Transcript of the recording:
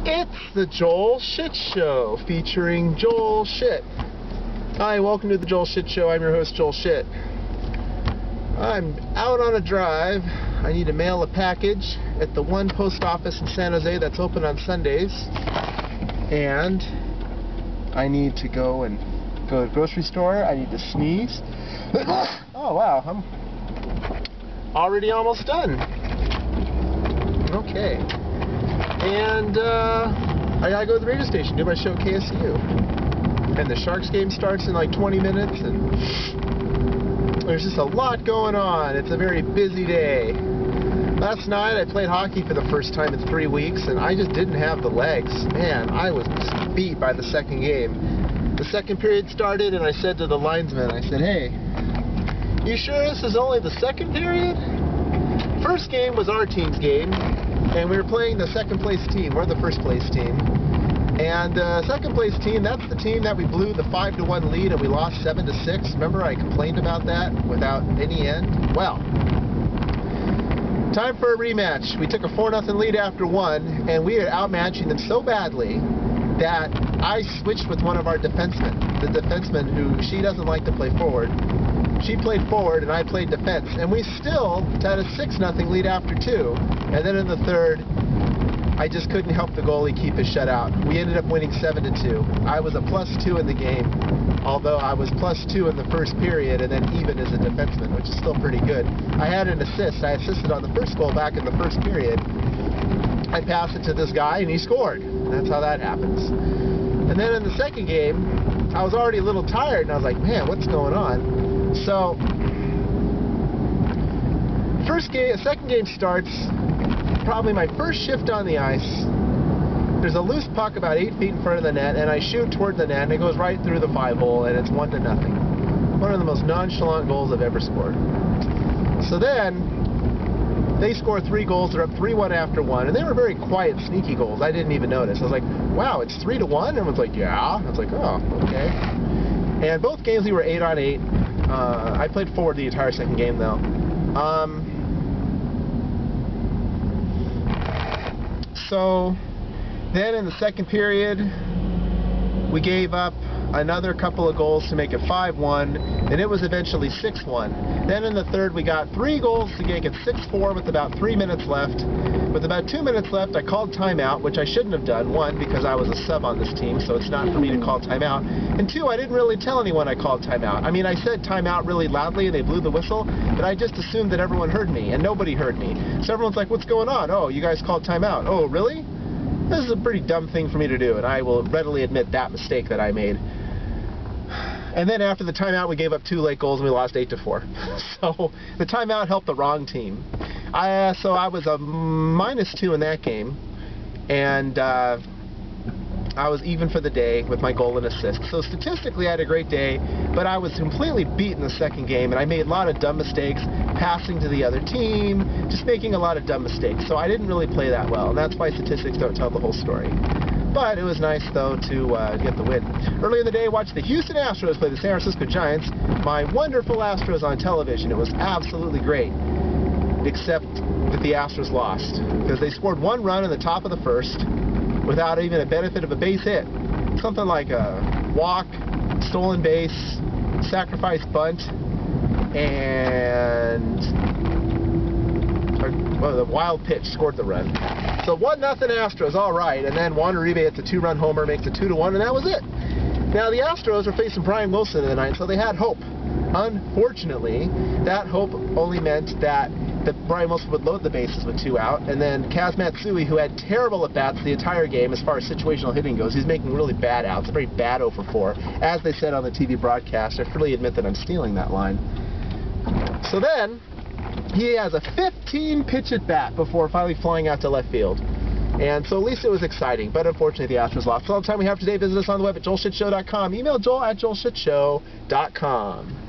It's the Joel Shit Show, featuring Joel Shit. Hi, welcome to the Joel Shit Show. I'm your host, Joel Shit. I'm out on a drive. I need to mail a package at the one post office in San Jose that's open on Sundays. And I need to go to the grocery store. I need to sneeze. Oh, wow. I'm already almost done. Okay. And I gotta go to the radio station, do my show at KSU. And the Sharks game starts in like 20 minutes, and there's just a lot going on. It's a very busy day. Last night I played hockey for the first time in 3 weeks, and I just didn't have the legs. Man, I was just beat by the second game. The second period started, and I said to the linesman, I said, "Hey, you sure this is only the second period?" First game was our team's game, and we were playing the second place team. We're the first place team. And second place team, that's the team that we blew the 5-1 lead and we lost 7-6. Remember I complained about that without any end? Well, time for a rematch. We took a 4-0 lead after one, and we are outmatching them so badly that I switched with one of our defensemen. The defenseman who, she doesn't like to play forward. She played forward and I played defense, and we still had a 6-0 lead after two. And then in the third, I just couldn't help the goalie keep his shutout. We ended up winning 7-2. I was a +2 in the game, although I was +2 in the first period and then even as a defenseman, which is still pretty good. I had an assist. I assisted on the first goal back in the first period. I passed it to this guy and he scored. That's how that happens. And then in the second game, I was already a little tired and I was like, man, what's going on? So, second game starts, probably my first shift on the ice. There's a loose puck about 8 feet in front of the net, and I shoot toward the net, and it goes right through the 5-hole, and it's 1-0. One of the most nonchalant goals I've ever scored. So then, they score 3 goals. They're up 3-1 after one, and they were very quiet, sneaky goals. I didn't even notice. I was like, wow, it's 3-1? Everyone's like, yeah. I was like, oh, okay. And both games we were 8-on-8. I played forward the entire second game, though. So then in the second period, we gave up another couple of goals to make it 5-1, and it was eventually 6-1. Then in the third, we got 3 goals to make it 6-4 with about 3 minutes left. With about 2 minutes left, I called timeout, which I shouldn't have done. 1, because I was a sub on this team, so it's not for me to call timeout. And 2, I didn't really tell anyone I called timeout. I mean, I said timeout really loudly, and they blew the whistle, but I just assumed that everyone heard me, and nobody heard me. So everyone's like, what's going on? Oh, you guys called timeout. Oh, really? This is a pretty dumb thing for me to do, and I will readily admit that mistake that I made. And then after the timeout, we gave up 2 late goals, and we lost 8-4. So the timeout helped the wrong team. So I was a -2 in that game, and I was even for the day with my goal and assist. So statistically, I had a great day, but I was completely beat in the second game, and I made a lot of dumb mistakes, passing to the other team, just making a lot of dumb mistakes. So I didn't really play that well, and that's why statistics don't tell the whole story. But it was nice, though, to get the win. Earlier in the day, I watched the Houston Astros play the San Francisco Giants. My wonderful Astros on television. It was absolutely great, except that the Astros lost, because they scored 1 run in the top of the first without even a benefit of a base hit. Something like a walk, stolen base, sacrifice bunt, and the wild pitch scored the run. So 1-0 Astros, all right, and then Juan Uribe hits a 2-run homer, makes it 2-1, and that was it. Now the Astros were facing Brian Wilson tonight, so they had hope. Unfortunately, that hope only meant that Brian Wilson would load the bases with 2 out, and then Kaz Matsui, who had terrible at-bats the entire game as far as situational hitting goes, he's making really bad outs, a very bad 0 for 4. As they said on the TV broadcast, I freely admit that I'm stealing that line. So then, he has a 15-pitch at-bat before finally flying out to left field. And so at least it was exciting, but unfortunately the Astros lost. That's all the time we have today. Visit us on the web at joelshitshow.com. Email joel@joelshitshow.com.